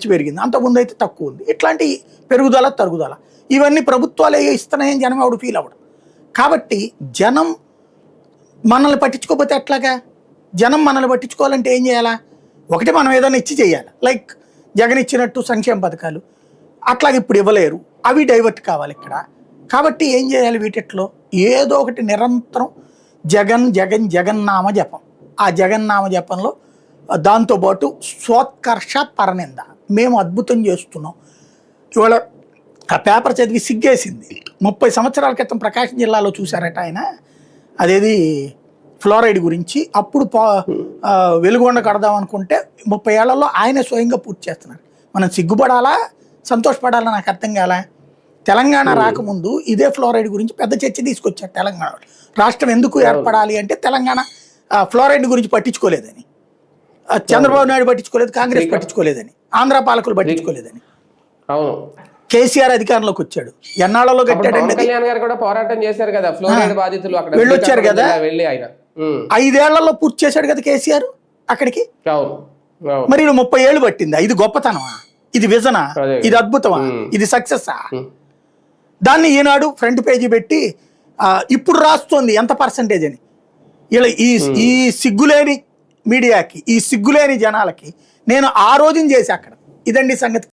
పిచ్చి పెరిగింది, అంతకుముందు అయితే తక్కువ ఉంది. ఇట్లాంటి పెరుగుదల తరుగుదల ఇవన్నీ ప్రభుత్వాలే ఇస్తున్నాయని జనం ఎవడు ఫీల్ అవ్వడం. కాబట్టి జనం మనల్ని పట్టించుకోకపోతే ఎట్లాగా? జనం మనల్ని పట్టించుకోవాలంటే ఏం చేయాలా? ఒకటి మనం ఏదైనా ఇచ్చి చేయాలి. లైక్ జగన్ ఇచ్చినట్టు సంక్షేమ పథకాలు అట్లాగే ఇప్పుడు ఇవ్వలేరు, అవి డైవర్ట్ కావాలి ఇక్కడ. కాబట్టి ఏం చేయాలి? వీటిట్లో ఏదో ఒకటి నిరంతరం జగన్ జగన్ జగన్నామ జపం. ఆ జగన్నామ జపంలో దాంతోపాటు స్వోత్కర్ష పరనింద. మేము అద్భుతం చేస్తున్నాం. ఇవాళ ఆ పేపర్ చదివి సిగ్గేసింది. 30 సంవత్సరాల క్రితం ప్రకాశం జిల్లాలో చూశారట ఆయన, అదేది ఫ్లోరైడ్ గురించి. అప్పుడు వెలుగొండ కడదాం అనుకుంటే 30 ఏళ్లలో ఆయన స్వయంగా పూర్తి చేస్తున్నారు. మనం సిగ్గుపడాలా సంతోషపడాలా నాకు అర్థం కాలే. తెలంగాణ రాకముందు ఇదే ఫ్లోరైడ్ గురించి పెద్ద చర్చ తీసుకొచ్చారు తెలంగాణ. రాష్ట్రం ఎందుకు ఏర్పడాలి అంటే తెలంగాణ ఫ్లోరైడ్ గురించి పట్టించుకోలేదని, చంద్రబాబు నాయుడు పట్టించుకోలేదు, కాంగ్రెస్ పట్టించుకోలేదని, ఆంధ్ర పాలకులు పట్టించుకోలేదని. కేసీఆర్ అధికారంలోకి వచ్చాడు, ఎన్నాళ్ళలో కట్టాడండి. పోరాటం చేశారు కదా, ఫ్లోరైడ్ బాధితులు వెళ్ళొచ్చారు కదా, 5 ఏళ్లలో పూర్తి చేశాడు కదా కేసీఆర్ అక్కడికి. మరి 30 ఏళ్ళు పట్టిందా? ఇది గొప్పతనమా? ఇది విజనా? ఇది అద్భుతమా? ఇది సక్సెస్సా? దాన్ని ఈనాడు ఫ్రంట్ పేజీ పెట్టి ఇప్పుడు రాస్తోంది ఎంత పర్సంటేజ్ అని. ఇలా ఈ సిగ్గులేని మీడియాకి, ఈ సిగ్గులేని జనాలకి నేను ఆ రోజున చేసి అక్కడ ఇదండి సంగతి.